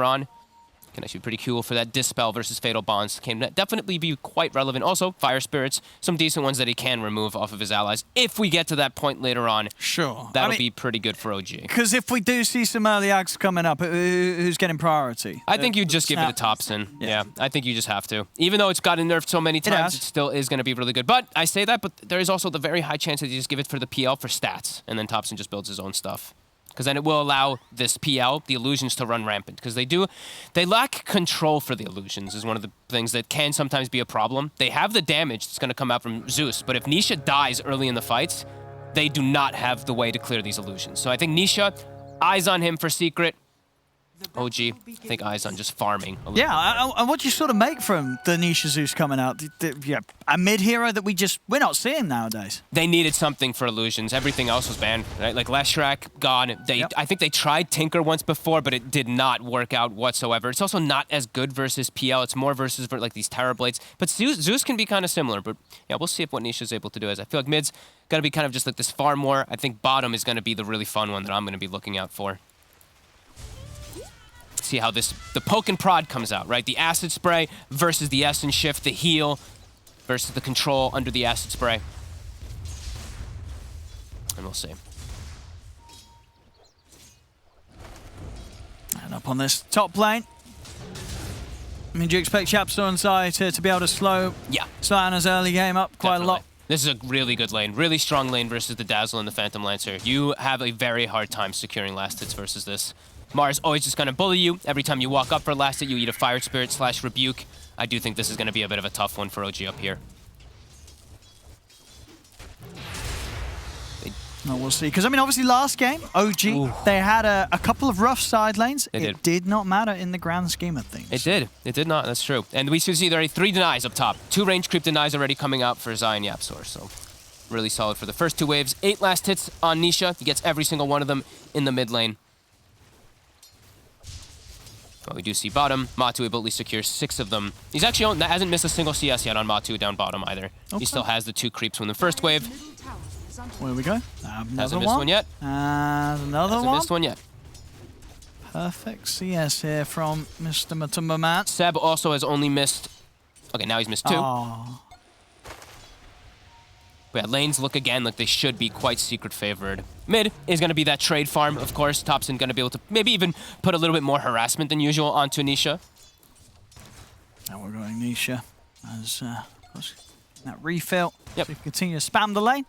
on. Can actually be pretty cool for that Dispel versus Fatal Bonds. Can definitely be quite relevant. Also, Fire Spirits, some decent ones that he can remove off of his allies. If we get to that point later on, sure, that'll be pretty good for OG. Because if we do see some early acts coming up, who's getting priority? I think you just give it to Topson. Yeah, I think you just have to. Even though it's gotten nerfed so many times, it still is going to be really good. But I say that, but there is also the very high chance that you just give it for the PL for stats, and then Topson just builds his own stuff. Because then it will allow this PL, the illusions, to run rampant. Because they lack control for the illusions is one of the things that can sometimes be a problem. They have the damage that's going to come out from Zeus, but if Nisha dies early in the fights, they do not have the way to clear these illusions. So I think Nisha, eyes on him for Secret. OG, I think eyes on just farming. And what do you sort of make from the Nisha Zeus coming out? A mid-hero that we're not seeing nowadays. They needed something for illusions. Everything else was banned, right? Like Leshrac, gone. I think they tried Tinker once before, but it did not work out whatsoever. It's also not as good versus PL. It's more versus like these Terror Blades. But Zeus can be kind of similar. But yeah, we'll see if what Nisha's able to do is. I feel like mid's going to be kind of just like this farm war. I think bottom is going to be the really fun one that I'm going to be looking out for. See how the poke and prod comes out, right? The acid spray versus the essence shift, the heal versus the control under the acid spray. And we'll see. And up on this top lane. I mean, do you expect Chapsor and Zai to be able to slow Anna's early game up quite a lot? This is a really good lane, really strong lane versus the Dazzle and the Phantom Lancer. You have a very hard time securing last hits versus this. Mars always just going to bully you. Every time you walk up for last hit, you eat a Fire Spirit / Rebuke. I do think this is going to be a bit of a tough one for OG up here. No, we'll see. Because, I mean, obviously last game, OG, they had a couple of rough side lanes. It did not matter in the grand scheme of things. It did. It did not. That's true. And we should see there are 3 denies up top. 2 range creep denies already coming out for Zai and Yapzor. So really solid for the first 2 waves. 8 last hits on Nisha. He gets every single one of them in the mid lane. Well, we do see bottom. Matu able to secure 6 of them. He's actually hasn't missed a single CS yet on Matu down bottom either. Okay. He still has the 2 creeps from the first wave. Where we go? Hasn't missed one yet. Another Hasn't missed one yet. Perfect CS here from Mr. Matumba Man. Seb also has only missed... Okay, now he's missed 2. Oh. But yeah, lanes look again like they should be quite secret favored. Mid is going to be that trade farm, of course. Topson going to be able to maybe even put a little bit more harassment than usual onto Nisha. Now we're going Nisha as that refill. Yep. So we continue to spam the lane.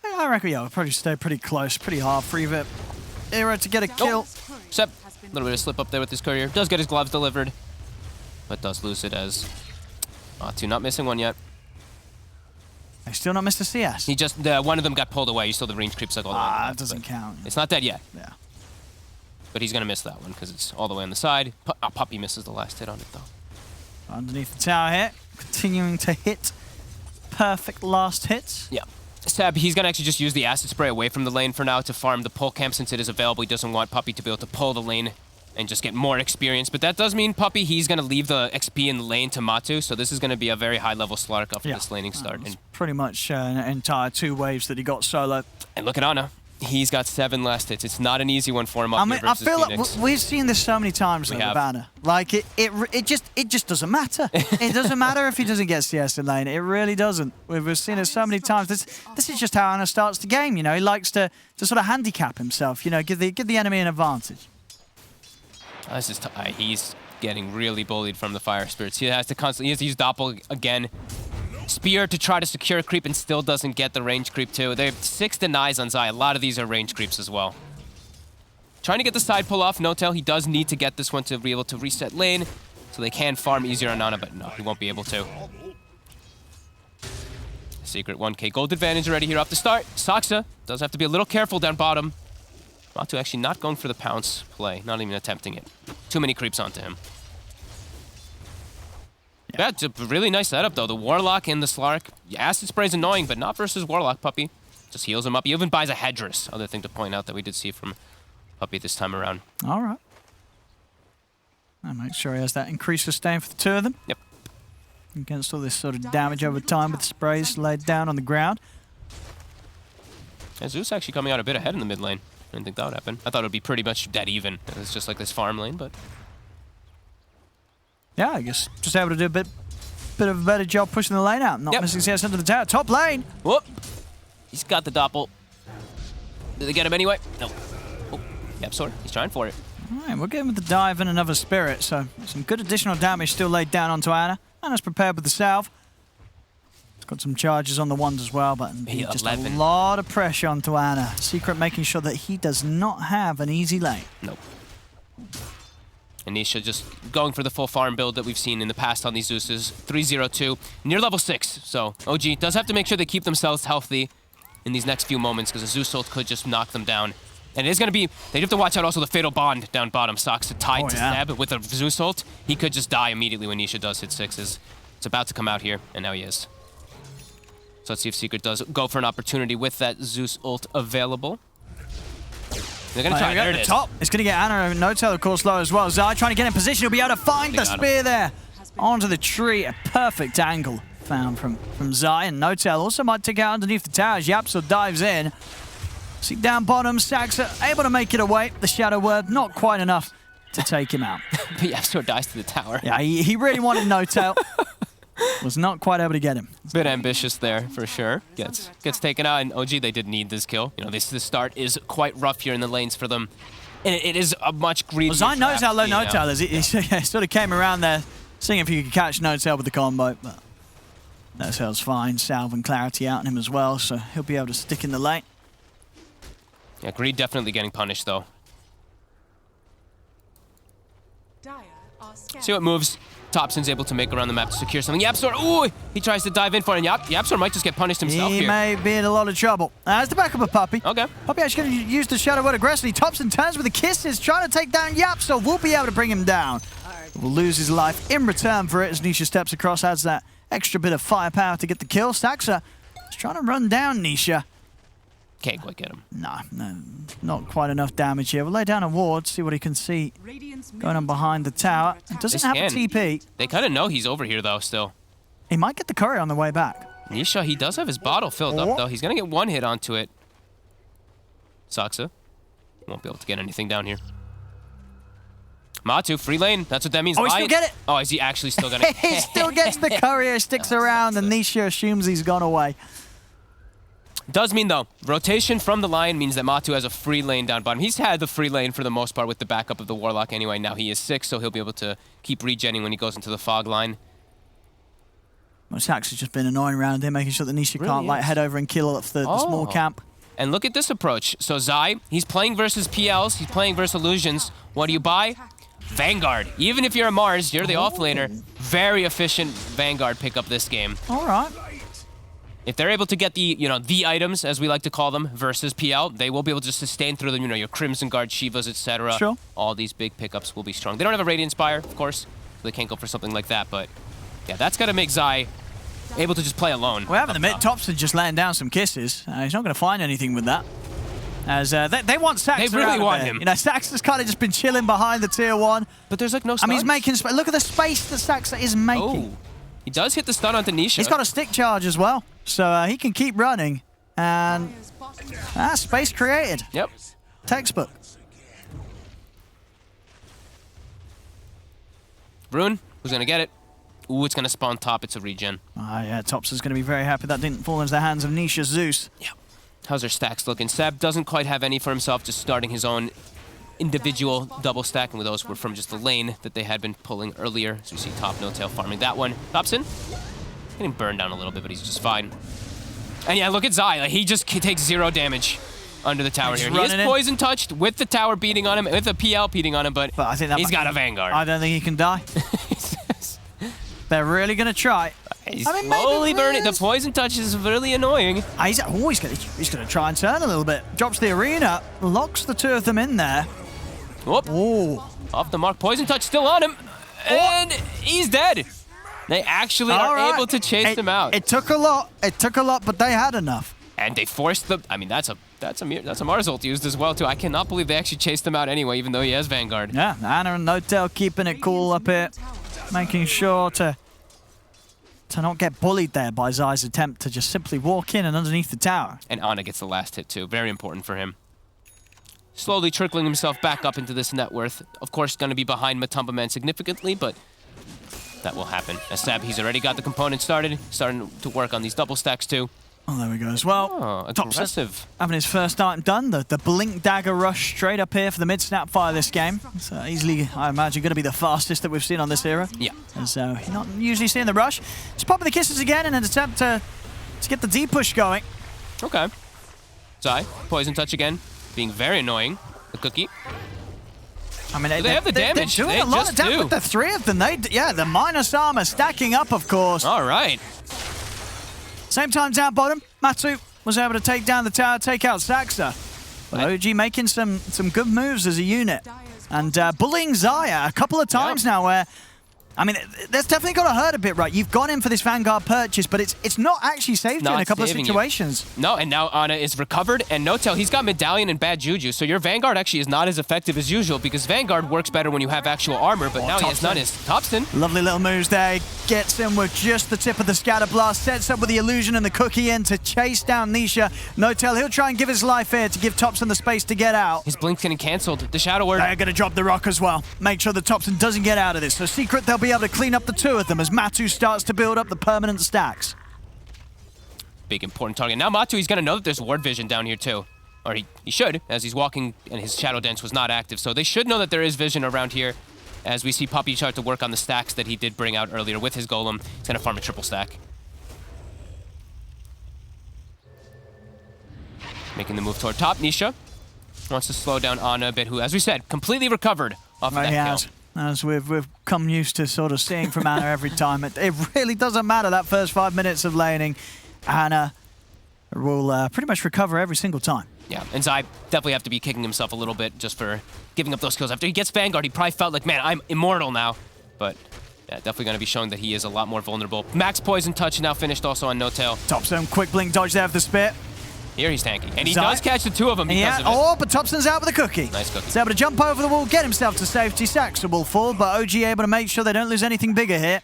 I reckon, we'll probably stay pretty close, pretty hard. Free Vip era to get a kill. Seb, a little bit of slip up there with his courier. Does get his gloves delivered, but does lose it as Matu not missing one yet. I still not missed a CS. He just, one of them got pulled away. You saw the range creep cycle. That doesn't count. It's not dead yet. Yeah. But he's going to miss that one because it's all the way on the side. Puppy misses the last hit on it though. Underneath the tower here, continuing to hit perfect last hits. Yeah. Seb, he's going to actually just use the acid spray away from the lane for now to farm the pull camp since it is available. He doesn't want Puppy to be able to pull the lane and just get more experience. But that does mean Puppy, he's going to leave the XP in the lane to Matu, so this is going to be a very high-level Slark after this laning start. And pretty much an entire 2 waves that he got solo. And look at Ana. He's got 7 last hits. It's not an easy one for him up here versus I feel Phoenix. like we've seen this so many times with Ana. Like, it just doesn't matter. It doesn't matter if he doesn't get CS in lane. It really doesn't. We've seen it so many times. This is just how Ana starts the game, you know. He likes to sort of handicap himself, you know, give the enemy an advantage. This is he's getting really bullied from the Fire Spirits. He has to use Doppel again. Spear to try to secure creep and still doesn't get the range creep too. They have 6 denies on Zai. A lot of these are range creeps as well. Trying to get the side pull off. No tail. He does need to get this one to be able to reset lane so they can farm easier on Ana, but no, he won't be able to. Secret 1k gold advantage already here off the start. Saksa does have to be a little careful down bottom. Matu actually not going for the pounce play, not even attempting it. Too many creeps onto him. Yeah, it's a really nice setup though. The Warlock and the Slark. Yeah, Acid Spray's annoying, but not versus Warlock, Puppy. Just heals him up. He even buys a Headdress. Other thing to point out that we did see from Puppy this time around. All right. I'll make sure he has that increased sustain for the 2 of them. Yep. Against all this sort of damage over time with the sprays laid down on the ground. Yeah, Zeus actually coming out a bit ahead in the mid lane. I didn't think that would happen. I thought it would be pretty much dead even. It's just like this farm lane, but... Yeah, I guess just able to do a bit of a better job pushing the lane out. Not missing CS into the tower. Top lane. Whoop. He's got the doppel. Did they get him anyway? No. Oh, yep, sword. He's trying for it. All right, we're getting with the dive and another spirit, so some good additional damage still laid down onto Ana. Ana's prepared with the salve. He's got some charges on the ones as well, but just 11. A lot of pressure onto Ana. Secret making sure that he does not have an easy lane. Nope. Anisha just going for the full farm build that we've seen in the past on these Zeuses. 3-0-2, near level 6. So OG does have to make sure they keep themselves healthy in these next few moments because a Zeus ult could just knock them down. And it is going to be, they have to watch out also the Fatal Bond down bottom. Saksa tied to Zeb with a Zeus ult. He could just die immediately when Nisha does hit 6s. It's about to come out here, and now he is. So let's see if Secret does go for an opportunity with that Zeus ult available. They're going to try. There it is. Top. It's going to get Ana and Notel, of course, low as well. Zai trying to get in position. He'll be able to find the spear there. Onto the tree. A perfect angle found from Zai. And Notel also might take out underneath the tower as Yapso dives in. See down bottom, Saksa able to make it away. The Shadow Word, not quite enough to take him out. But Yapso dies to the tower. Yeah, he really wanted Notel. Was not quite able to get him. Bit ambitious there, for sure. Gets taken out, and OG, they did need this kill. You know, this start is quite rough here in the lanes for them. And it is a much greedier. Well, Zai knows how low Notel is. He sort of came around there, seeing if he could catch Notel with the combo, but Notel's fine. Salve and Clarity out on him as well, so he'll be able to stick in the lane. Yeah, Greed definitely getting punished, though. See what moves Topson's able to make around the map to secure something. Yapsor, ooh, he tries to dive in for it, and Yapsor might just get punished himself here. He may be in a lot of trouble. As the back of a Puppey. Okay. Puppey actually going to use the Shadow Word aggressively. Topson turns with the kisses, trying to take down Yapsor. Will be able to bring him down. Will lose his life in return for it as Nisha steps across, adds that extra bit of firepower to get the kill. Saksa is trying to run down Nisha. Can't quite get him. No, not quite enough damage here. We'll lay down a ward, see what he can see going on behind the tower. It doesn't have a TP. They kind of know he's over here, though, still. He might get the courier on the way back. Nisha, he does have his bottle filled up, though. He's going to get one hit onto it. Saksa won't be able to get anything down here. Matu, free lane. That's what that means. Oh, he still get it. Oh, is he actually still going to? He still gets the courier, sticks around, and Nisha assumes he's gone away. Does mean, though, rotation from the Lion means that Matu has a free lane down bottom. He's had the free lane for the most part with the backup of the Warlock anyway. Now he is 6, so he'll be able to keep regenning when he goes into the fog line. Well, Sax has just been annoying around him, making sure that Nisha can't like head over and kill off the small camp. And look at this approach. So Zai, he's playing versus PLs, he's playing versus Illusions. What do you buy? Vanguard. Even if you're a Mars, you're the offlaner. Very efficient Vanguard pickup this game. All right. If they're able to get the, the items, as we like to call them, versus PL, they will be able to sustain through them, your Crimson Guard, Shivas, etc. Sure. All these big pickups will be strong. They don't have a Radiant Spire, of course, so they can't go for something like that, but yeah, that's got to make Zai able to just play alone. We have in the mid, Topson just laying down some kisses. He's not going to find anything with that. As they want Sax. They really want him. Sax has kind of just been chilling behind the tier 1. But there's like no stun. I mean, he's making look at the space that Sax is making. Oh, he does hit the stun onto Nisha. He's got a stick charge as well, so he can keep running. And space created. Yep. Textbook. Rune, who's going to get it? Ooh, it's going to spawn top. It's a regen. Yeah, Topson's going to be very happy that didn't fall into the hands of Nisha Zeus. Yep. How's their stacks looking? Seb doesn't quite have any for himself, just starting his own individual double stack, and those were from just the lane that they had been pulling earlier. So you see Top No Tail farming that one. Topson getting burned down a little bit, but he's just fine. And yeah, look at Zai. Like, he takes 0 damage under the tower here. He is poison touched with the tower beating on him, with the PL beating on him, but I think he's got a Vanguard. I don't think he can die. They're really going to try. He's slowly burning. The poison touch is really annoying. He's going to try and turn a little bit. Drops the arena, locks the 2 of them in there. Whoop. Ooh. Off the mark. Poison touch still on him. And he's dead. They actually are able to chase him out. It took a lot. It took a lot, but they had enough. And they forced the... I mean, that's a Mars ult used as well, too. I cannot believe they actually chased him out anyway, even though he has Vanguard. Yeah, Ana and Notel keeping it cool up here. Making sure to not get bullied there by Zai's attempt to just simply walk in and underneath the tower. And Ana gets the last hit, too. Very important for him. slowly trickling himself back up into this net worth. Of course, going to be behind Matumba Man significantly, but that will happen. As Sab, he's already got the component starting to work on these double stacks too. Oh, there we go as well. Oh, aggressive. Having his first item done, the Blink Dagger rush straight up here for the mid-snap fire this game. It's easily, I imagine, going to be the fastest that we've seen on this era. Yeah. And so, you're not usually seeing the rush. Just popping the kisses again in an attempt to get the D push going. Okay. Zai, Poison Touch again, being very annoying. The cookie. I mean, they have the damage. They're doing a lot of damage with the three of them. Yeah, the minus armor stacking up, of course. All right. Same time down bottom, Matu was able to take down the tower, take out Saxa. But OG making some good moves as a unit. And bullying Zaya a couple of times now where, I mean, that's definitely got to hurt a bit, right? You've gone in for this Vanguard purchase, but it's not actually saved you in a couple of situations. No, and now Ana is recovered, and Notel, he's got Medallion and bad Juju, so your Vanguard actually is not as effective as usual, because Vanguard works better when you have actual armor, but now he has none. Is Topson. Lovely little moves there. Gets him with just the tip of the Scatter Blast, sets up with the Illusion and the Cookie in to chase down Nisha. Notel, he'll try and give his life here to give Topson the space to get out. His Blink's getting cancelled. The Shadow Word. They're going to drop the rock as well. Make sure that Topson doesn't get out of this. So Secret, they'll be able to clean up the two of them as Matu starts to build up the permanent stacks. Big important target. Now Matu, he's going to know that there's ward vision down here too. Or he should, as he's walking and his Shadow Dance was not active. So they should know that there is vision around here as we see Puppy start to work on the stacks that he did bring out earlier with his Golem. He's going to farm a triple stack. Making the move toward top. Nisha wants to slow down Ana a bit, who, as we said, completely recovered off of that kill. As we've come used to sort of seeing from Ana every time. It really doesn't matter that first 5 minutes of laning. Ana will pretty much recover every single time. Yeah, and Zai definitely have to be kicking himself a little bit just for giving up those kills. After he gets Vanguard, he probably felt like, man, I'm immortal now. But yeah, definitely going to be showing that he is a lot more vulnerable. Max Poison Touch now finished also on No-Tail. Topson, quick blink dodge there for the spit. Here he's tanking. And he does catch the two of them because of it. Oh, but Topson's out with a cookie. Nice cookie. He's able to jump over the wall, get himself to safety. Saxa will fall, but OG able to make sure they don't lose anything bigger here.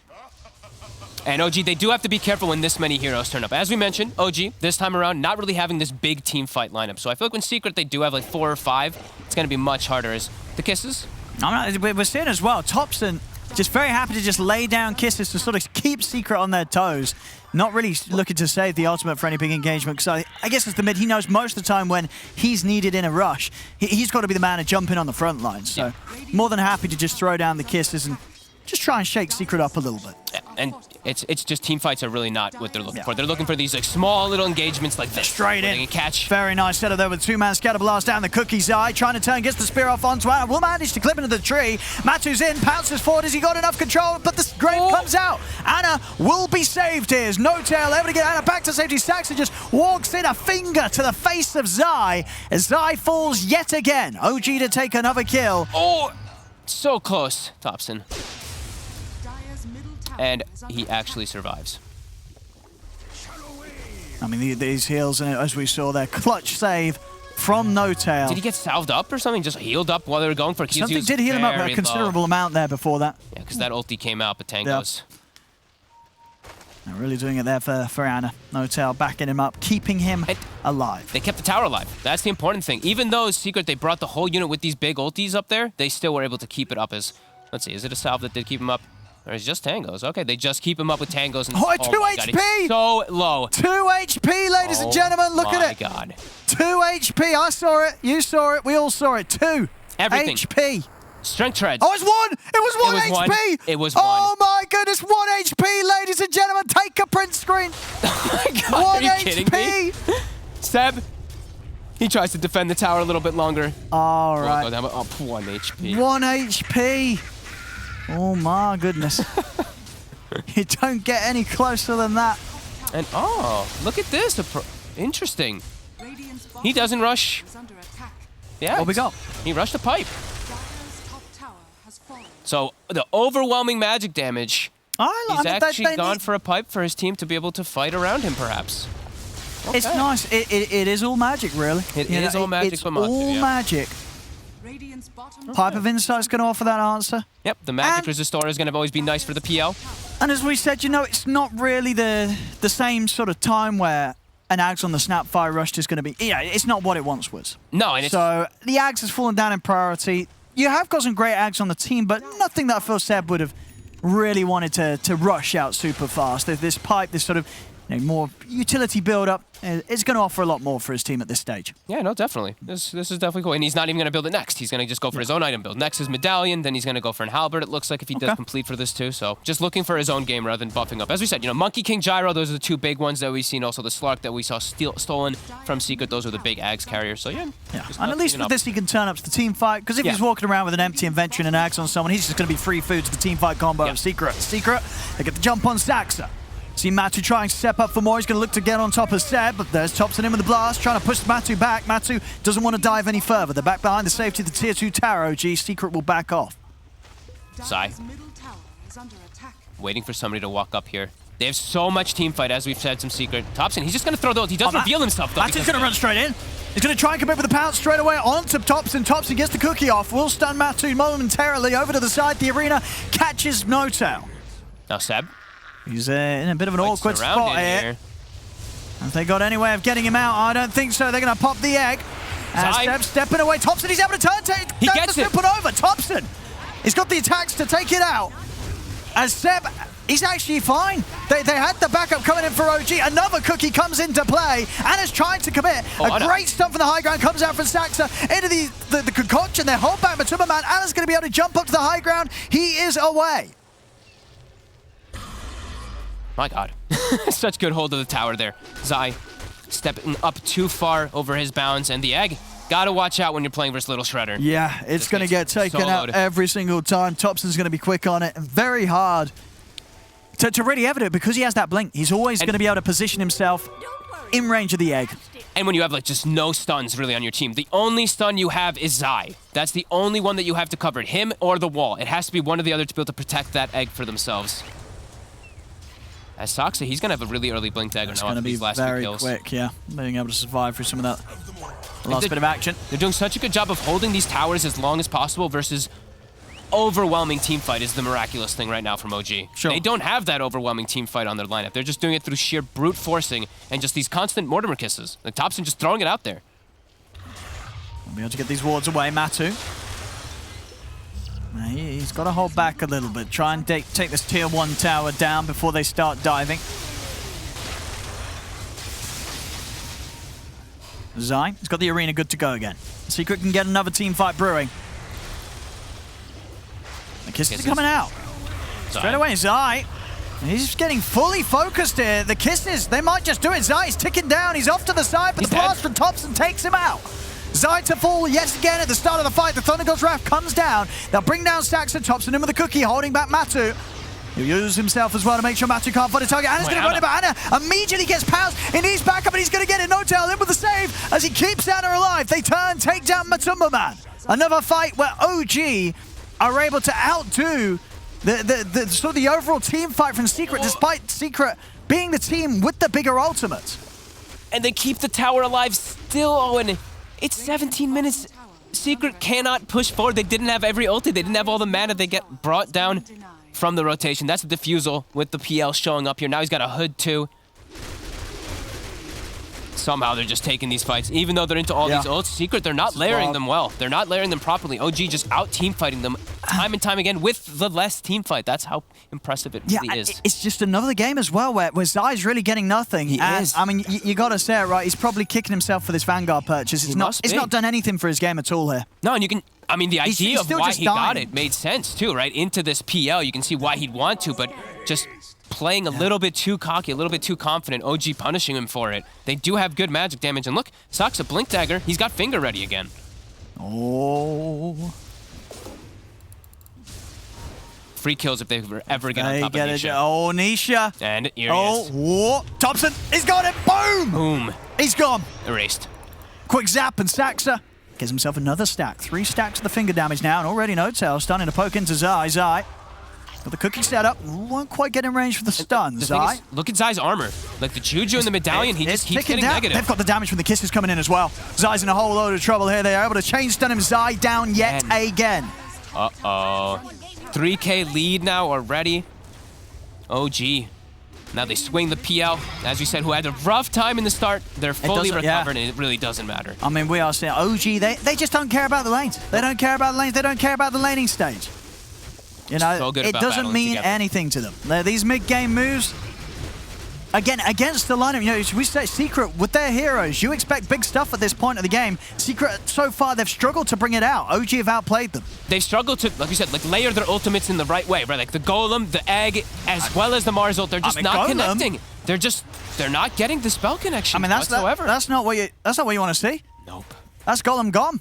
And OG, they do have to be careful when this many heroes turn up. As we mentioned, OG, this time around, not really having this big team fight lineup. So I feel like when Secret, they do have like 4 or 5, it's going to be much harder as the kisses. We're seeing as well, Topson just very happy to just lay down kisses to sort of keep Secret on their toes. Not really looking to save the ultimate for any big engagement, because I guess as the mid, he knows most of the time when he's needed in a rush, he's got to be the man to jump in on the front line. So more than happy to just throw down the kisses and just try and shake Secret up a little bit. And it's just team fights are really not what they're looking for. They're looking for these like small little engagements like this. Straight in. They can catch. Very nice setup there with 2-man Scatter Blast down the Cookie's eye. Trying to turn, gets the spear off onto Ana. Will manage to clip into the tree. Matu's in, pounces forward. Has he got enough control? But the grave comes out. Ana will be saved here. No-Tail able to get Ana back to safety. Saxa just walks in, a finger to the face of Zai as Zai falls yet again. OG to take another kill. Oh, so close, Topson. And he actually survives. I mean, these heals, as we saw there, clutch save from No-Tail. Did he get salved up or something? Just healed up while they were going for kills? Something did heal him up a considerable amount there before that. Yeah, because that ulti came out, but Tango's. They're really doing it there for Ana. No-Tail backing him up, keeping him alive. They kept the tower alive. That's the important thing. Even though Secret, they brought the whole unit with these big ultis up there, they still were able to keep it up as... Let's see, is it a salve that did keep him up? Or is it just Tangos? Okay, they just keep him up with Tangos. And, 2 HP! So low. 2 HP, ladies and gentlemen. Look at it. Oh, my God. 2 HP. I saw it. You saw it. We all saw it. 2 Everything. HP. Strength treads. Oh, it's 1. It was 1 HP. It was 1. Oh, my goodness. 1 HP, ladies and gentlemen. Take a print screen. Oh, my God. 1 Are you kidding me? Seb, he tries to defend the tower a little bit longer. All right. Oh, 1 HP. 1 HP. Oh, my goodness. You don't get any closer than that. And oh, look at this. Interesting. He doesn't rush. Yeah. What we got? He rushed a pipe. So the overwhelming magic damage. He's actually gone for a pipe for his team to be able to fight around him, perhaps. Okay. It's nice. It is all magic, really. It is all magic. It's all magic. Pipe of Insight's going to offer that answer. Yep, the magic resistor is going to always be nice for the PL. And as we said, you know, it's not really the same sort of time where an Ags on the Snapfire Rush is going to be... Yeah, it's not what it once was. No, and it's... So the Ags has fallen down in priority. You have got some great Ags on the team, but nothing that I feel Seb would have really wanted to rush out super fast. This pipe, this sort of more utility build-up, is going to offer a lot more for his team at this stage. Yeah, no, definitely. This is definitely cool. And he's not even going to build it next. He's going to just go for his own item build. Next is Medallion, then he's going to go for an Halberd, it looks like, if he does complete for this too. So just looking for his own game rather than buffing up. As we said, Monkey King Gyro, those are the two big ones that we've seen. Also the Slark that we saw stolen from Secret. Those are the big Ags carriers. So yeah. And at least with this, he can turn up to the team fight. Because if he's walking around with an empty inventory and an Ags on someone, he's just going to be free food to the team fight combo of Secret. Secret, they get the jump on Saxa. See Matu trying to step up for more. He's going to look to get on top of Seb, but there's Topson in with the blast, trying to push Matu back. Matu doesn't want to dive any further. They're back behind the safety of the tier 2 tower. OG Secret will back off. Zai, waiting for somebody to walk up here. They have so much team fight, as we've said, some Secret. Topson, he's just going to throw the ult. He does reveal himself, though. Matu's going to run straight in. He's going to try and commit with the pounce straight away onto Topson. Topson gets the cookie off. Will stun Matu momentarily over to the side. The arena catches Notail. Now Seb. He's in a bit of an awkward spot here. Have they got any way of getting him out? I don't think so. They're going to pop the egg. Seb stepping away. Topson, he's able to turn. He gets it. Put over. Topson. He's got the attacks to take it out. As Seb, he's actually fine. They had the backup coming in for OG. Another cookie comes into play. Anna's trying to commit. A great stun from the high ground comes out from Saxa into the concoction. They hold back Matumba Man. Anna's going to be able to jump up to the high ground. He is away. My God. Such good hold of the tower there. Zai stepping up too far over his bounds, and the egg. Gotta watch out when you're playing versus Little Shredder. Yeah, it's going to get taken out every single time. Topson's going to be quick on it. Very hard to really evident it because he has that blink. He's always going to be able to position himself in range of the egg. And when you have just no stuns really on your team, the only stun you have is Zai. That's the only one that you have to cover, him or the wall. It has to be one or the other to be able to protect that egg for themselves. As Saxa, he's going to have a really early blink dagger now after these last few kills. It's going to be very quick, yeah. Being able to survive through some of that last bit of action. They're doing such a good job of holding these towers as long as possible versus overwhelming team fight is the miraculous thing right now from OG. Sure. They don't have that overwhelming team fight on their lineup. They're just doing it through sheer brute forcing and just these constant Mortimer kisses. Like Topson just throwing it out there. We'll be able to get these wards away, Matu. He's got to hold back a little bit. Try and take this tier 1 tower down before they start diving. Zai, he's got the arena good to go again. Secret can get another team fight brewing. The kisses are coming out. Straight away, Zai. He's getting fully focused here. The kisses, they might just do it. Zai's ticking down. He's off to the side, but the blast from Topson takes him out. Zai to fall yet again at the start of the fight. The Thunder God's Wrath comes down. They'll bring down Saxa. Topson in with the cookie, holding back Matu. He'll use himself as well to make sure Matu can't find a target. Anna's going to run it, but Anna immediately gets pounced. He needs backup, and he's going to get it. Notail in with the save as he keeps Anna alive. They turn, take down Matumba Man. Another fight where OG are able to outdo the overall team fight from Secret, despite Secret being the team with the bigger ultimate. And they keep the tower alive still, Owen. It's 17 minutes. Secret cannot push forward. They didn't have every ulti. They didn't have all the mana. They get brought down from the rotation. That's the defusal with the PL showing up here. Now he's got a hood too. Somehow they're just taking these fights. Even though they're into all these ults, Secret, they're not layering them well. They're not layering them properly. OG just out team fighting them time and time again with the less team fight. That's how impressive it really is. It's just another game as well where Zai's really getting nothing. He is. I mean, you got to say it, right? He's probably kicking himself for this Vanguard purchase. It's not done anything for his game at all here. No, and you can... I mean, the idea of why he got it made sense too, right? Into this PL, you can see why he'd want to, but just playing a little bit too cocky, a little bit too confident, OG punishing him for it. They do have good magic damage, and look, Saxa Blink Dagger, he's got Finger ready again. Oh. Free kills if they were ever get on top of Nisha. Oh, Nisha. And here he is. Whoa. Topson, he's got it. Boom. Boom. He's gone. Erased. Quick zap, and Saxa gives himself another stack. 3 stacks of the finger damage now, and already Notail starting to poke into Zai. Zai got the cookie set up. Won't quite get in range for the stun. Zai. Look at Zai's armor. Like the Juju and the medallion, he just keeps getting negative. They've got the damage from the kisses coming in as well. Zai's in a whole load of trouble here. They are able to chain stun him. Zai down yet again. Uh-oh. 3K lead now already. OG. Now they swing the PL. As we said, who had a rough time in the start. They're fully recovered, and it really doesn't matter. I mean, we are seeing OG, they just don't care about the lanes. They don't care about the lanes. They don't care about the laning stage. You know, so it doesn't mean anything to them. These mid-game moves, again, against the lineup, you know, we say Secret, with their heroes, you expect big stuff at this point of the game. Secret, so far, they've struggled to bring it out. OG have outplayed them. They've struggled to, like you said, like layer their ultimates in the right way, right? Like the Golem, the Egg, as well as the Mars ult, they're just not connecting. They're not getting the spell connection whatsoever. That's not what you want to see. Nope. That's Golem gone.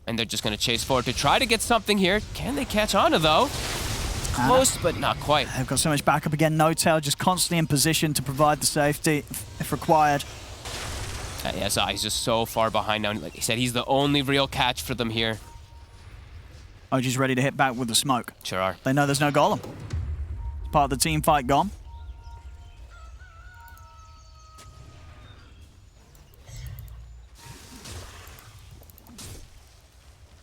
And they're just going to chase forward to try to get something here. Can they catch on to, though? Close, but not quite. They've got so much backup again. No-Tail just constantly in position to provide the safety if required. Yeah, so he's just so far behind now. Like I said, he's the only real catch for them here. OG's ready to hit back with the smoke. Sure are. They know there's no Golem. It's part of the team fight gone.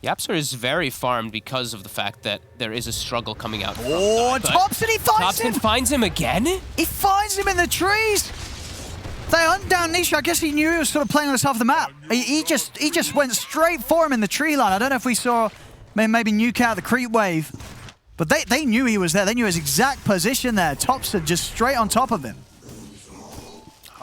YapzOr is very farmed because of the fact that there is a struggle coming out. Oh, Topson, he finds him! Topson finds him again? He finds him in the trees! They hunt down Nisha. I guess he knew he was sort of playing on this half of the map. He just went straight for him in the tree line. I don't know if we saw maybe nuke out the creep wave. But they knew he was there. They knew his exact position there. Topson just straight on top of him.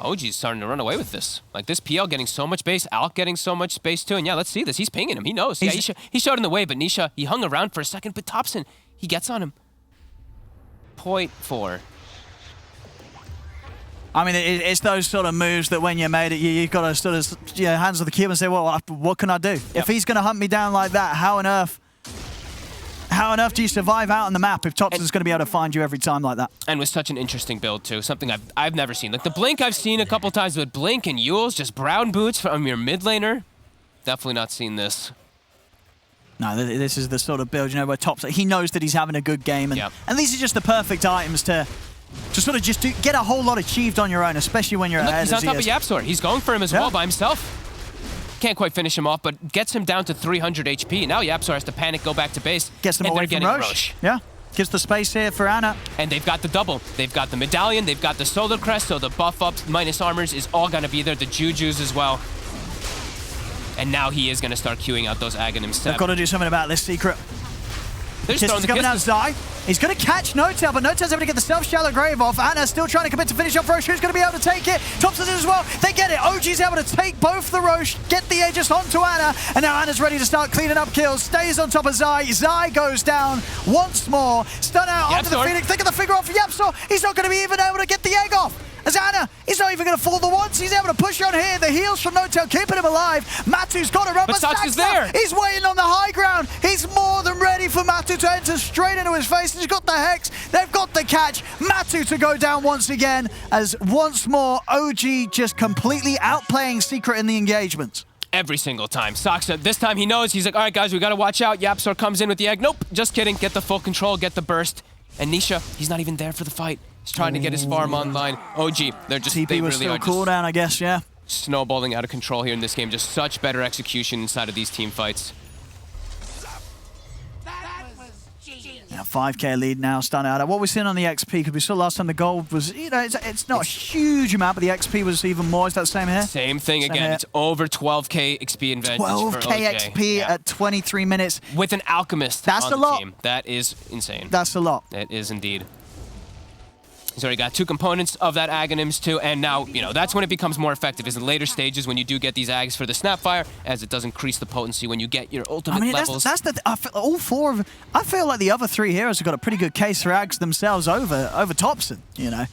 OG's starting to run away with this. Like this PL getting so much base, Alk getting so much space too. And yeah, let's see this. He's pinging him. He knows. Yeah, he showed in the way, but Nisha, he hung around for a second. But Topson, he gets on him. 0.4. I mean, it's those sort of moves that when you're made it, you've got to sort of hands on the cube and say, well, what can I do? Yep. If he's going to hunt me down like that, how on earth do you survive out on the map if Topson's going to be able to find you every time like that? And with such an interesting build, too. Something I've never seen. Like, the Blink I've seen a couple times, but Blink and Yules, just brown boots from your mid laner. Definitely not seen this. No, this is the sort of build, you know, where Topson, he knows that he's having a good game. And these are just the perfect items to sort of just get a whole lot achieved on your own, especially when you're ahead. He's on top of YapzOr. He's going for him as well by himself. Can't quite finish him off, but gets him down to 300 HP. Now YapzOr has to panic, go back to base. Gets them away from Roche. Yeah, gives the space here for Ana. And they've got the double. They've got the medallion, they've got the solar crest, so the buff ups minus armors is all going to be there. The Jujus as well. And now he is going to start queuing out those Aghanims. They've got to do something about this Secret. They're just throwing the coming out Zai. He's going to catch No-Tail, but No-Tail's able to get the self-shallow grave off. Ana's still trying to commit to finish off Roche. Who's going to be able to take it? Topson as well. They get it. OG's able to take both the Roche, get the Aegis onto Ana, and now Ana's ready to start cleaning up kills. Stays on top of Zai. Zai goes down once more. Stun out onto the Phoenix. Think of the figure off for YapzOr. He's not going to be even able to get the egg off. As Ana, he's not even going to fall the once. He's able to push on here. The heals from No-Tail keeping him alive. Matu's got to run, but Sax's there. He's waiting on the high ground. He's more than ready for Matu to enter straight into his face. He's got the Hex. They've got the catch. Matu to go down once again, as once more OG just completely outplaying Secret in the engagement. Every single time. Saksa, this time he knows. He's like, all right, guys, we got to watch out. YapzOr comes in with the egg. Nope, just kidding. Get the full control, get the burst. And Nisha, he's not even there for the fight. He's trying to get his farm online. OG, they're just, TP was still cooldown, I guess, yeah. Snowballing out of control here in this game. Just such better execution inside of these team fights. Now 5k lead now, stun out. What we're seeing on the XP, because we saw last time the gold was, you know, it's not a huge amount, but the XP was even more. Is that the same here? Same thing again. Here. It's over 12k XP advantage 12k XP at 23 minutes. With an Alchemist on the team. That is insane. That's a lot. It is indeed. He's already got 2 components of that Aghanims too, and now, you know, that's when it becomes more effective, is in later stages when you do get these Ags for the Snapfire, as it does increase the potency when you get your ultimate levels. All 4 of, I feel like the other 3 heroes have got a pretty good case for Ags themselves over Topson, you know.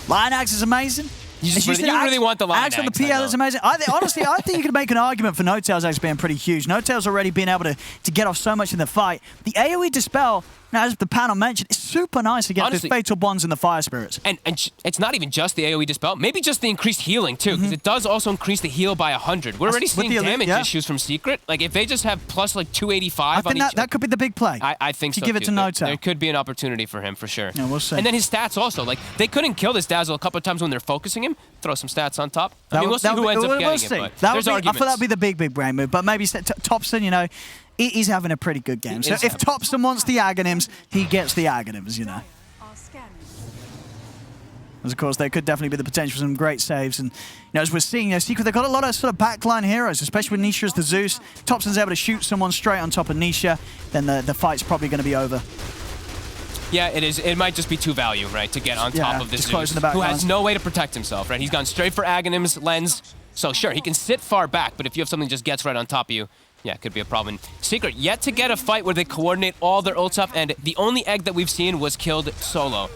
Lion Ags is amazing. You really want the Lion Ags on the PL is amazing. Honestly, I think you could make an argument for No-Tail's Ags being pretty huge. No-Tail's already been able to get off so much in the fight. The AoE Dispel, now, as the panel mentioned, it's super nice against the Fatal Bonds and the Fire Spirits. And it's not even just the AoE Dispel, maybe just the increased healing too, because it does also increase the heal by 100. We're already seeing damage issues from Secret. Like, if they just have plus like 285 I think that could be the big play. I think so, give it to No-Tail. There could be an opportunity for him, for sure. Yeah, we'll see. And then his stats also. Like, they couldn't kill this Dazzle a couple of times when they're focusing him. Throw some stats on top. I mean, we'll see who ends up getting it, but there's arguments. I thought that'd be the big brain move, but maybe Topson, you know, he's having a pretty good game. So if Topson wants the Aghanims, he gets the Aghanims, you know. As of course, there could definitely be the potential for some great saves. And as we're seeing, Secret, they've got a lot of sort of backline heroes, especially with Nisha as the Zeus. Topson's able to shoot someone straight on top of Nisha, then the fight's probably going to be over. Yeah, it is. It might just be too value, right, to get on top of this Zeus, who has no way to protect himself, right? He's gone straight for Aghanim's lens. So sure, he can sit far back, but if you have something that just gets right on top of you, yeah, it could be a problem. Secret yet to get a fight where they coordinate all their ults up, and the only egg that we've seen was killed solo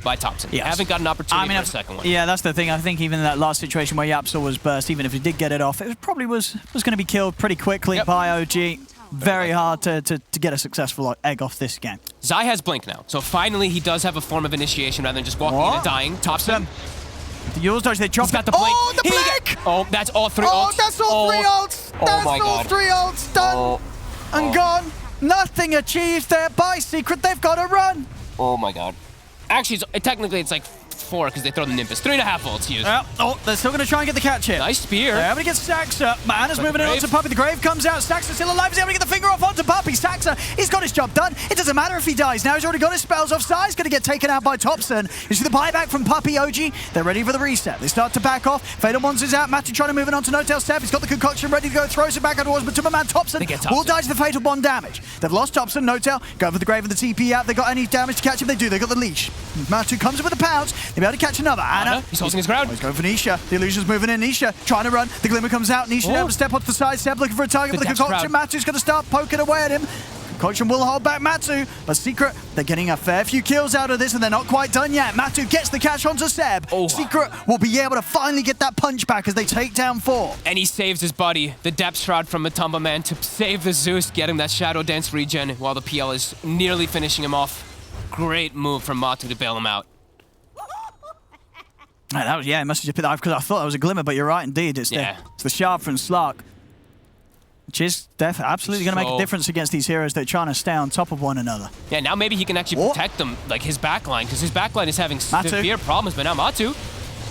by Topson. Yes. Haven't got an opportunity for a second one. Yeah, that's the thing. I think even in that last situation where Yapsor was burst, even if he did get it off, it probably was going to be killed pretty quickly by OG. Very hard to get a successful egg off this game. Zai has Blink now, so finally he does have a form of initiation rather than just walking in and dying. Topson. The Eul's dodge, they drop got the blink. Oh, the blink! Oh, that's all 3 ults. Oh, that's all 3 ults! That's all 3 ults done and gone. Nothing achieved there by Secret. They've got to run. Oh my god. Actually, technically it's like 4 because they throw the Nimbus. 3.5 ults used. Oh, they're still going to try and get the catch here. Nice spear. They're able to get Saxa. Anna's moving in onto Puppey. The Grave comes out. Saxa's still alive. He's able to get the finger off onto Puppey. Saxa, he's got his job done. It doesn't matter if he dies. Now he's already got his spells off. Zai's going to get taken out by Topson. You see the buyback from Puppey, OG. They're ready for the reset. They start to back off. Fatal Bonds is out. Matthew trying to move it onto No-Tail Steph. He's got the concoction ready to go. Throws it back towards Matuma Man. Topson will dodge the Fatal Bond damage. They've lost Topson. No-Tail go for the Grave and the TP out. They got any damage to catch him? They do. They got the leash. Matthew comes in with a pounce. They'll be able to catch another. Anna, he's holding his ground. He's going for Nisha. The illusion's moving in. Nisha trying to run. The glimmer comes out. Nisha able to step onto the side. Seb looking for a target with the concoction. Matsu's going to start poking away at him. Concoction will hold back Matsu, but Secret, they're getting a fair few kills out of this, and they're not quite done yet. Matsu gets the catch onto Seb. Secret will be able to finally get that punch back as they take down 4. And he saves his buddy, the Depth Shroud from Matumba Man, to save the Zeus, get him that Shadow Dance regen while the PL is nearly finishing him off. Great move from Matu to bail him out. That was, it must have just been that because I thought that was a glimmer, but you're right indeed. It's the Shard from Slark, which is absolutely going to make a difference against these heroes that are trying to stay on top of one another. Yeah, now maybe he can actually protect them, like his backline, because his backline is having severe problems, but now Matu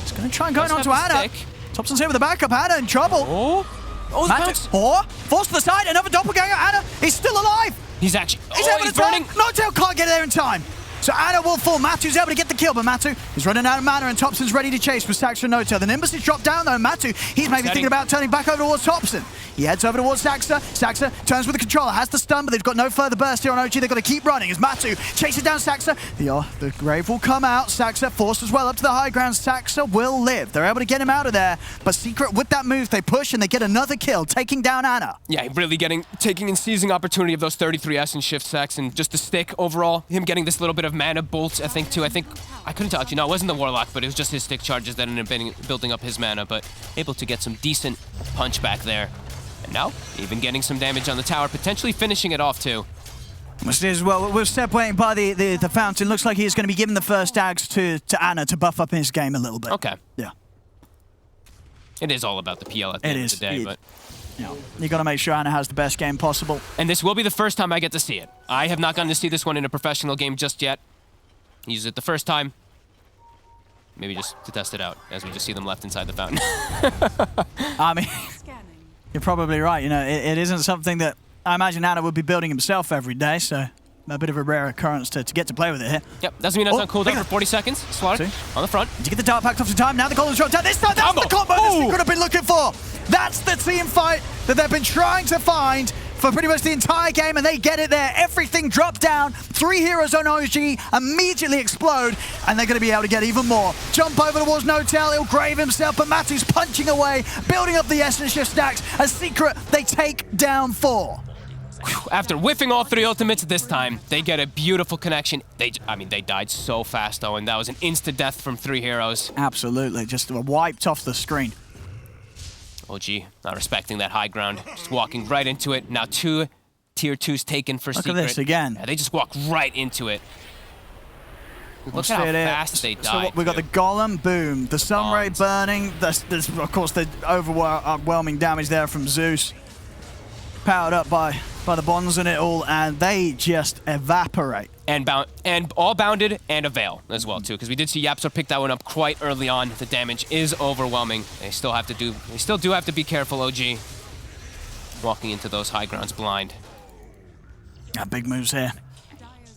is going to try and go on to Anna. Topson's here with the backup. Anna in trouble. Forced to the side, another doppelganger. Anna is still alive. He's actually, he's burning. No-Tail can't get there in time. So Anna will fall. Matu's able to get the kill, but Matu is running out of mana, and Topson's ready to chase with Saxa and No-Tail. The Nimbus is dropped down, though. Matu, he's maybe thinking about turning back over towards Topson. He heads over towards Saxa. Saxa turns with the controller, has the stun, but they've got no further burst here on OG. They've got to keep running as Matu chases down Saxa. The Grave will come out. Saxa forced as well up to the high ground. Saxa will live. They're able to get him out of there, but Secret, with that move, they push and they get another kill, taking down Anna. Yeah, really taking and seizing opportunity of those 33S and shift sacks, and just the stick overall. Him getting this little bit of mana bolts, I think I couldn't tell you. No, it wasn't the Warlock, but it was just his stick charges that ended up building up his mana, but able to get some decent punch back there. And now, even getting some damage on the tower, potentially finishing it off too. Well, we're separating by the fountain. Looks like he's going to be giving the first dags to Anna to buff up his game a little bit. Okay. Yeah. It is all about the PL at the end of the day, but you got to make sure Anna has the best game possible. And this will be the first time I get to see it. I have not gotten to see this one in a professional game just yet. Use it the first time. Maybe just to test it out, as we just see them left inside the fountain. I mean, you're probably right. It isn't something that I imagine Anna would be building himself every day, so a bit of a rare occurrence to get to play with it here. Yep, doesn't mean that's on cooldown for 40 seconds. Slaughter on the front. Did you get the dart packed off in time? Now the golden's dropped down. This time, that's the combo that we could have been looking for. That's the team fight that they've been trying to find for pretty much the entire game, and they get it there. Everything dropped down. 3 heroes on OG immediately explode, and they're going to be able to get even more. Jump over towards No-Tail. He'll grave himself, but Matu's punching away, building up the Essence Shift stacks. A Secret, they take down 4. After whiffing all 3 ultimates this time, they get a beautiful connection. They died so fast, though, and that was an insta-death from 3 heroes. Absolutely, just wiped off the screen. OG not respecting that high ground, just walking right into it. Now 2 tier 2s taken for Secret. Look at this again. Yeah, they just walk right into it. Look at how fast they died. So we got the Golem, boom. The Sunray burning. There's, of course, the overwhelming damage there from Zeus. Powered up by the bonds in it all, and they just evaporate. And all bounded and a veil as well too, because we did see Yapsor pick that one up quite early on. The damage is overwhelming. They still do have to be careful, OG. Walking into those high grounds blind. Big moves here.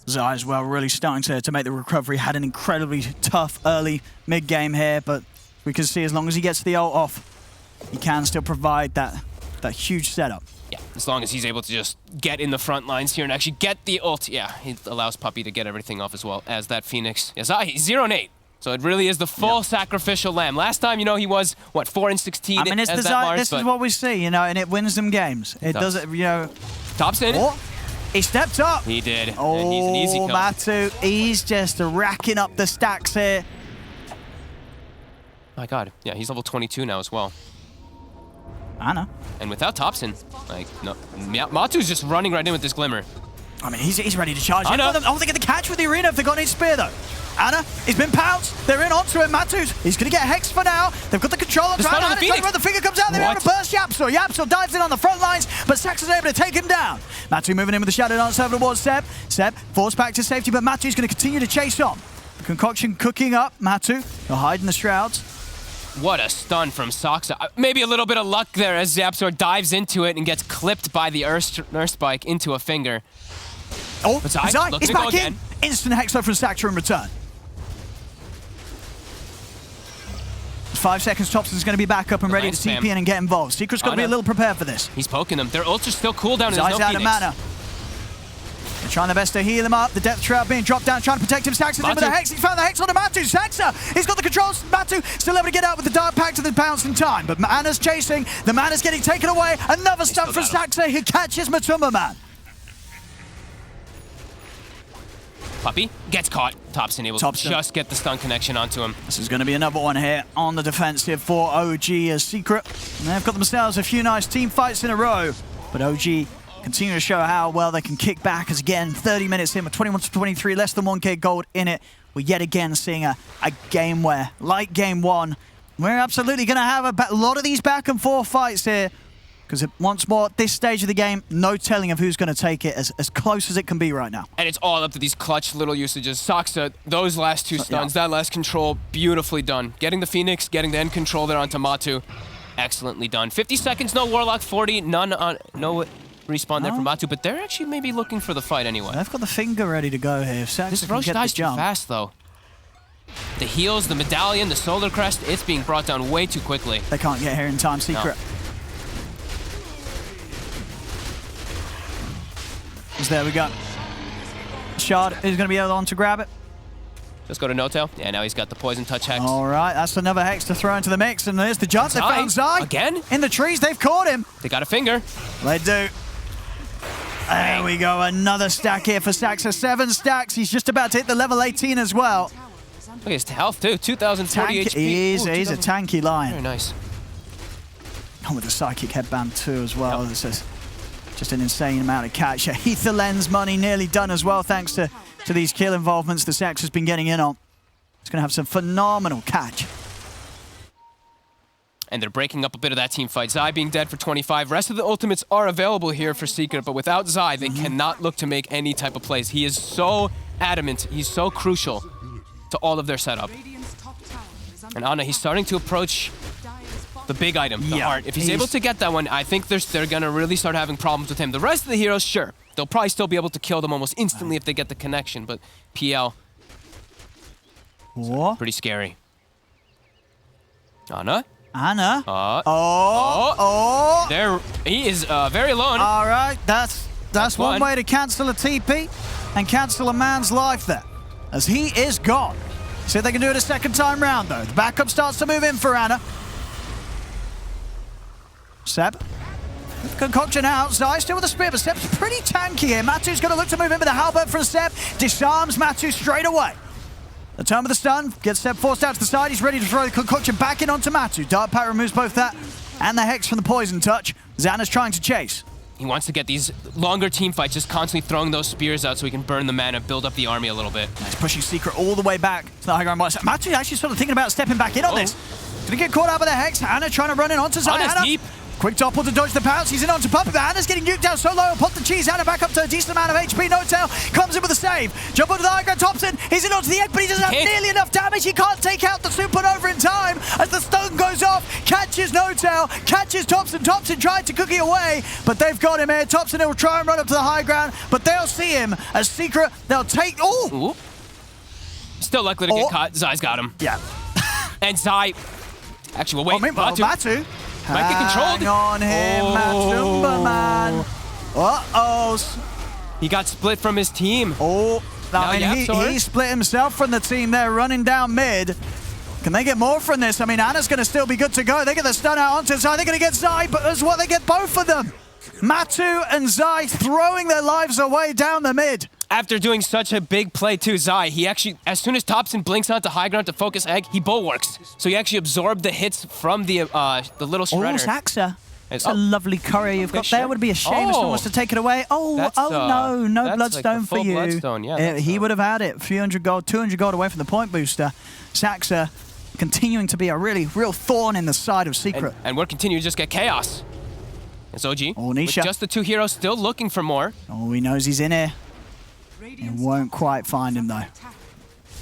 Zai as well, really starting to make the recovery. Had an incredibly tough early mid-game here, but we can see as long as he gets the ult off, he can still provide that huge setup. Yeah, as long as he's able to just get in the front lines here and actually get the ult. Yeah, he allows Puppey to get everything off as well as that Phoenix. Yeah, Zai, he's 0-8. So it really is the full sacrificial lamb. Last time, you know, he was, what, 4-16 I mean, it's as the that Mars, this is what we see, you know, and it wins them games. It does it, you know. Topson. Oh, he stepped up. He did. Oh, and he's an easy kill. Matu, he's just racking up the stacks here. My God. Yeah, he's level 22 now as well. Ana. And without Topson, like, no, Matu's just running right in with this Glimmer. I mean, he's ready to charge. Ana. Oh, they get the catch with the arena if they've got any spear, though. Ana, he's been pounced. They're in onto him. Matu's, he's going to get Hex for now. They've got the control on the finger comes out. They're able to burst Yapsor. Yapsor dives in on the front lines, but Sax is able to take him down. Matu moving in with the Shadow Dance over towards Seb. Seb forced back to safety, but Matu's going to continue to chase on. Concoction cooking up. Matu, they'll hide in the shrouds. What a stun from Soxa. Maybe a little bit of luck there as Zapsor dives into it and gets clipped by the Earth Spike into a finger. Oh, Zai, he's back in. Again. Instant Hexo from Saxa in return. 5 seconds, Topson's going to be back up and ready to TP in and get involved. Secret's got to be a little prepared for this. He's poking them. Their ults are still cooldown. Zai's out of mana. They're trying their best to heal him up. The Depth Shroud being dropped down, trying to protect him. Saxa's in with the Hex. He's found the Hex on the Matu. Saxa, he's got the controls. Matu still able to get out with the Dark Pact to the bounce in time. But Ana's chasing. The mana's getting taken away. Another stun from Saxa who catches Matumba Man. Puppey gets caught. Topson able to just get the stun connection onto him. This is going to be another one here on the defensive for OG as Secret. And they've got themselves a few nice team fights in a row. But OG continue to show how well they can kick back as again, 30 minutes in with 21-23, less than 1k gold in it. We're yet again seeing a game where, like game one, we're absolutely going to have a lot of these back and forth fights here. Because once more, at this stage of the game, no telling of who's going to take it as close as it can be right now. And it's all up to these clutch little usages. Soxa, those last two stuns, that last control, beautifully done. Getting the Phoenix, getting the end control there onto Matu, excellently done. 50 seconds, no Warlock, 40, none on, no respawn there from Matu, but they're actually maybe looking for the fight anyway. They've got the finger ready to go here. This Roche dies too fast, though. The heals, the medallion, the solar crest, it's being brought down way too quickly. They can't get here in time, Secret. No. There we go. Shard is going to be able to grab it. Just go to no-tail. Yeah, now he's got the poison touch hex. All right, that's another hex to throw into the mix, and there's the jump. They found Zai. Again? In the trees, they've caught him. They got a finger. They do. There we go, another stack here for Saxa. 7 stacks. He's just about to hit the level 18 as well. Look at his health, too. 2,040 HP. He's a tanky lion. Very nice. And with the Psychic Headband, too, as well. This is just an insane amount of catch. Ether Lens money nearly done as well, thanks to these kill involvements the Sax has been getting in on. It's going to have some phenomenal catch. And they're breaking up a bit of that team fight. Zai being dead for 25. Rest of the ultimates are available here for Secret, but without Zai, they cannot look to make any type of plays. He is so adamant. He's so crucial to all of their setup. And Ana, he's starting to approach the big item, the heart. If he's able to get that one, I think they're going to really start having problems with him. The rest of the heroes, sure, they'll probably still be able to kill them almost instantly if they get the connection, but PL, pretty scary. Ana? There, he is very alone. All right, that's one way to cancel a TP and cancel a man's life there, as he is gone. See if they can do it a second time round, though. The backup starts to move in for Ana. Seb. Concoction out. Zai still with the spear, but Seb's pretty tanky here. Matu's going to look to move in with the halberd from Seb. Disarms Matu straight away. The turn with the stun. Gets Seb forced out to the side. He's ready to throw the Concoction back in onto Matu. Dark Pact removes both that and the Hex from the poison touch. Xana's trying to chase. He wants to get these longer team fights, just constantly throwing those spears out so he can burn the mana, build up the army a little bit. He's pushing Secret all the way back to the high ground. Matu actually sort of thinking about stepping back in on this. Gonna get caught out by the Hex. Ana trying to run in onto Zai. Ana's deep. Quick topple to dodge the pounce. He's in onto Puppet, but Anna's getting nuked down so low. Pop the cheese. Anna back up to a decent amount of HP. No-tail comes in with a save. Jump onto the high ground. Topson, he's in onto the egg, but he doesn't have nearly enough damage. He can't take out the supernova in time as the stone goes off. Catches No-tail, catches Topson. Topson tried to cookie away, but they've got him here. Topson will try and run up to the high ground, but they'll see him as Secret. They'll take... Oh! Still likely to get caught. Zai's got him. Yeah. And Zai... Actually, well, wait. Matu. Might get controlled. Hang on him, Matumba, man. Uh-oh. He got split from his team. Oh, I mean, he split himself from the team there, running down mid. Can they get more from this? I mean, Anna's going to still be good to go. They get the stun out onto Zai. They're going to get Zai, but as what they get both of them. Matu and Zai throwing their lives away down the mid. After doing such a big play too, Zai, he actually, as soon as Topson blinks onto high ground to focus egg, he bulwarks. So he actually absorbed the hits from the little shredder. Oh, Saxa. It's a lovely courier you've got there. Would be a shame if someone was to take it away. Oh no bloodstone for you. Bloodstone. Yeah, he would have had it. A few hundred gold, 200 gold away from the point booster. Saxa continuing to be a real thorn in the side of Secret. And we're continuing to just get chaos. It's OG. Oh, Nisha. With just the two heroes still looking for more. Oh, he knows he's in here. He won't quite find him though.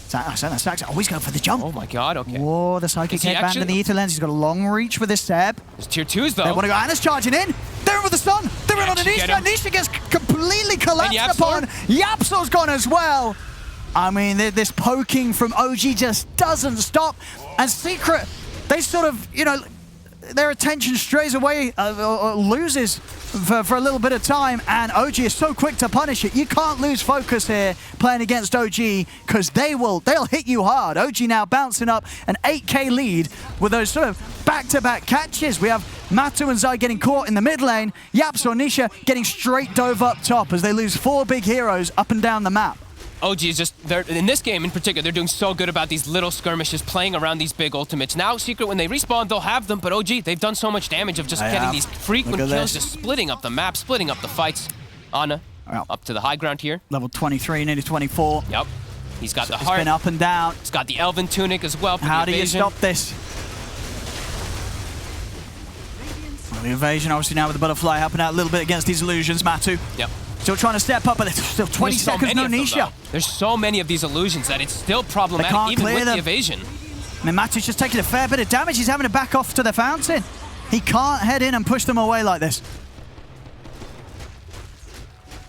Saxa, oh, he's going for the jump. Oh my god, okay. Whoa, the psychic headband and the ether lens. He's got a long reach with this Seb. There's tier 2s though. They want to go. Anna's charging in. They're in with the stun. They're in on Anisha. Anisha gets completely collapsed upon. Yapso's gone as well. I mean, this poking from OG just doesn't stop. And Secret, they sort of, you know, their attention strays away, or loses for a little bit of time, and OG is so quick to punish it. You can't lose focus here playing against OG, because they'll hit you hard. OG now bouncing up an 8k lead with those sort of back-to-back catches. We have Matu and Zai getting caught in the mid lane. Yaps or Nisha getting straight dove up top as they lose 4 big heroes up and down the map. OG is just, in this game in particular, they're doing so good about these little skirmishes, playing around these big ultimates. Now, Secret, when they respawn, they'll have them, but OG, they've done so much damage of just getting these frequent kills, just splitting up the map, splitting up the fights. Ana, up to the high ground here. Level 23, nearly 24. Yep. He's got the heart. It's been up and down. He's got the Elven Tunic as well for How the evasion. do you stop this? Well, the evasion, obviously, now with the butterfly helping out a little bit against these illusions. Matu. Yep. Still trying to step up, but there's still 20 seconds, no Nisha. There's so many of these illusions that it's still problematic, even with the evasion. I mean, Matu's just taking a fair bit of damage. He's having to back off to the fountain. He can't head in and push them away like this.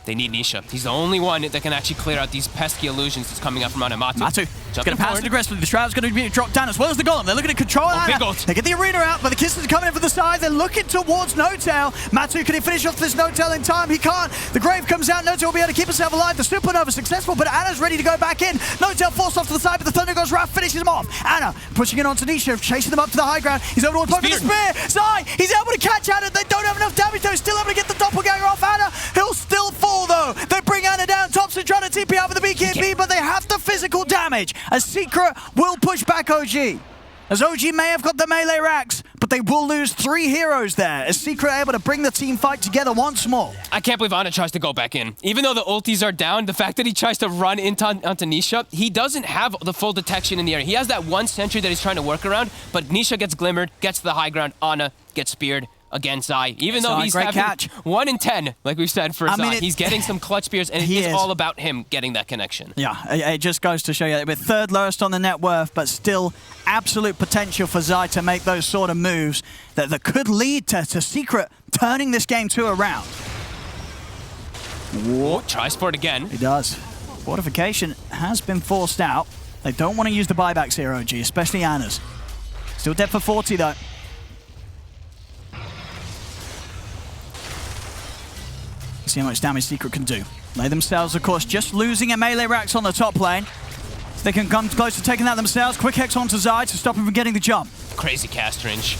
They need Nisha. He's the only one that can actually clear out these pesky illusions that's coming up from Matu. Matu going to pass it aggressively. The Shroud's going to be dropped down as well as the Golem. They're looking to control Anna. They get the arena out, but the Kisses are coming in from the side. They're looking towards No-tail. Matu, can he finish off this No-tail in time? He can't. The Grave comes out. No-tail will be able to keep himself alive. The Supernova successful, but Anna's ready to go back in. No-tail forced off to the side, but the Thunder God's Wrath finishes him off. Anna pushing in onto Nisha, chasing them up to the high ground. He's over towards Poke with the spear. Zai, he's able to catch Anna. They don't have enough damage though. He's still able to get the doppelganger off Anna. He'll still fall though. They bring Anna down. Topson trying to TP out with the BKB, but they have the physical damage. A Secret will push back OG. As OG may have got the melee racks, but they will lose 3 heroes there. As Secret able to bring the team fight together once more. I can't believe Ana tries to go back in. Even though the ultis are down, the fact that he tries to run onto Nisha, he doesn't have the full detection in the area. He has that one sentry that he's trying to work around, but Nisha gets glimmered, gets to the high ground, Ana gets speared against Zai. Even though he's having 1 in 10, like we've said for Zai, he's getting some clutch spears, and it's all about him getting that connection. Yeah, it just goes to show you that we're 3rd lowest on the net worth, but still absolute potential for Zai to make those sort of moves that could lead to Secret turning this game 2 around. Whoa, tries for it again. He does. Fortification has been forced out. They don't want to use the buybacks here, OG, especially Anna's. Still dead for 40 though. See how much damage Secret can do. They themselves, of course, just losing a melee racks on the top lane. So they can come close to taking that themselves. Quick hex onto Zai to stop him from getting the jump. Crazy cast range.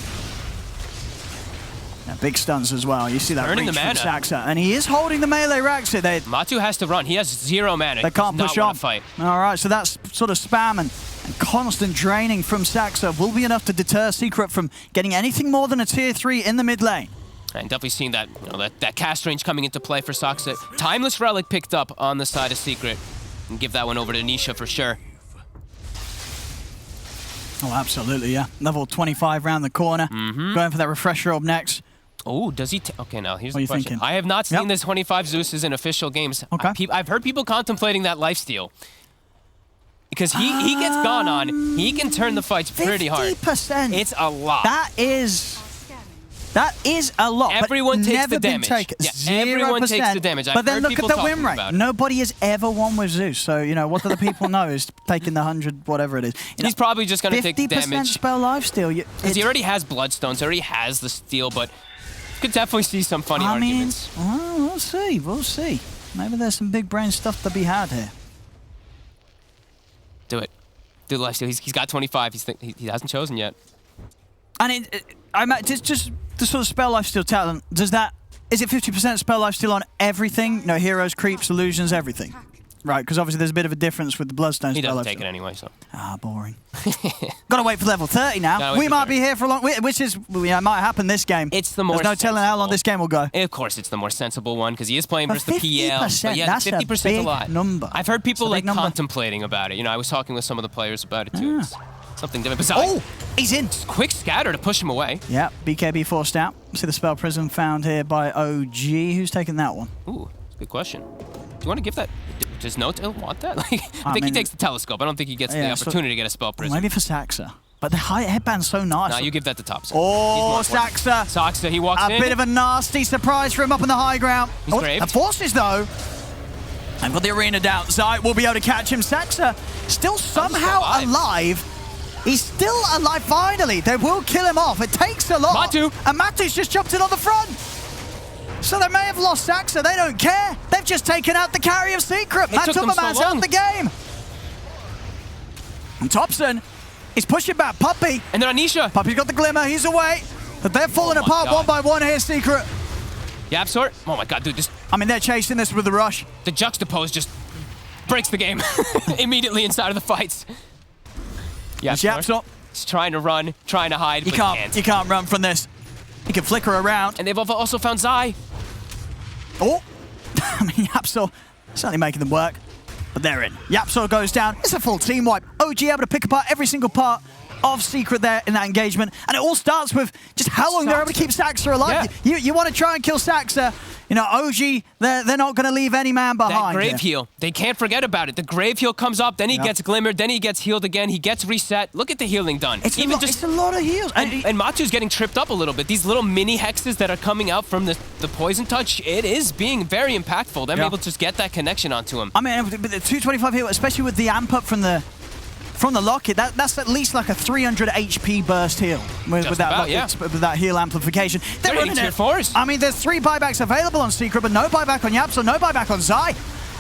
Yeah, big stuns as well. You see that reach from Saxa. And he is holding the melee racks here. Matu has to run. He has 0 mana. They can't push on. Fight. All right, so that's sort of spam and constant draining from Saxa will be enough to deter Secret from getting anything more than a tier 3 in the mid lane. And definitely seeing that, that cast range coming into play for Saxa. Timeless Relic picked up on the side of Secret. And give that one over to Nisha for sure. Oh, absolutely, yeah. Level 25 round the corner. Going for that refresher orb next. Oh, does he? Okay, now here's What are the you question. thinking? I have not seen this 25 Zeus's in official games. Okay. I've heard people contemplating that lifesteal. Because he gets gone on, he can turn the fights pretty hard. 50%. It's a lot. That is a lot. Everyone but takes never the been damage. taken. Yeah, 0%. everyone takes the damage. I've But then heard look at people the win talking rate. about it. Nobody has ever won with Zeus. So, you know, what do the people know is taking the 100, whatever it is. He's probably just going to take the 50% damage. spell lifesteal. Because he already has Bloodstones, already has the steel, but you could definitely see some funny arguments. Well, we'll see. We'll see. Maybe there's some big brain stuff to be had here. Do it. Do the lifesteal. He's got 25. He hasn't chosen yet. And just the sort of spell lifesteal talent, is it 50% spell lifesteal on everything? No, heroes, creeps, illusions, everything. Right, because obviously there's a bit of a difference with the Bloodstone He spell doesn't lifesteal. take it anyway, so. Ah, boring. Gotta wait for level 30 now. No, we might be here for a long, which is, might happen this game. It's the more There's no telling how long this game will go. Of course, it's the more sensible one because he is playing But versus the PL. 50%, But yeah, that's 50% a big a lot. number. I've heard people That's a big like number. contemplating about it. You know, I was talking with some of the players about it too. It's something different. Besides, Oh, he's in. quick scatter to push him away. Yeah, BKB forced out. See the spell prism found here by OG. Who's taking that one? Ooh, that's a good question. Do you want to give that? Does Noto want that? Like, I think mean, he takes the telescope. I don't think he gets the opportunity to get a spell prism. Maybe for Saxa. But the high headband's so nice. No, you give that to Topson. Oh, Saxa. Saxa, he walks in. A bit of a nasty surprise for him up on the high ground. He's graved. The forces, though. And got the arena down. Zai will be able to catch him. Saxa still somehow alive. He's still alive, finally. They will kill him off. It takes a lot. Matu. And Matu's just jumped in on the front. So they may have lost Saxa. They don't care. They've just taken out the carry of Secret. Matumaman's out the game. And Topson is pushing back Puppey. And then Anisha. Puppey's got the glimmer. He's away. But they're falling apart one by one here, Secret. Yapsor. Oh my god, dude. I mean, they're chasing this with the rush. The juxtapose just breaks the game immediately inside of the fights. Yapsor. He's trying to run, trying to hide, but he can't. You can't run from this. He can flicker around. And they've also found Zai. Oh. I mean, Yapsor certainly making them work. But they're in. Yapsor goes down. It's a full team wipe. OG able to pick apart every single part of Secret there in that engagement. And it all starts with just how long they're able to keep Saxa alive. Yeah. You want to try and kill Saxa. You know, OG, they're not going to leave any man behind. That grave heal, they can't forget about it. The grave heal comes up, then he gets glimmered, then he gets healed again, he gets reset. Look at the healing done. It's a lot of heals. And Matu's getting tripped up a little bit. These little mini hexes that are coming out from the poison touch, it is being very impactful. They're able to just get that connection onto him. I mean, with the 225 heal, especially with the amp up from the locket, that's at least like a 300 HP burst heal with that heal amplification. They're running tier 4s. I mean, there's 3 buybacks available on Secret, but no buyback on Yapsor, no buyback on Zai.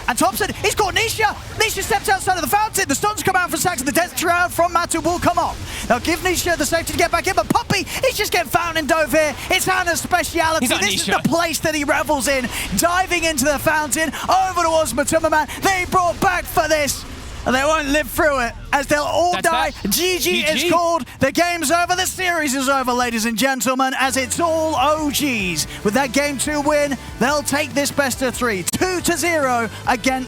And Topson, he's got Nisha. Nisha steps outside of the fountain. The stuns come out from Saxa. The death shroud from Matu will come off. They'll give Nisha the safety to get back in, but Puppey, he's just getting fountain dove here. It's Hannah's speciality. This is the place that he revels in. Diving into the fountain, over towards Matumaman. They brought back for this. And they won't live through it, as they'll all die. GG is called. The game's over. The series is over, ladies and gentlemen, as it's all OGs. With that Game 2 win, they'll take this best of 3. 2-0 against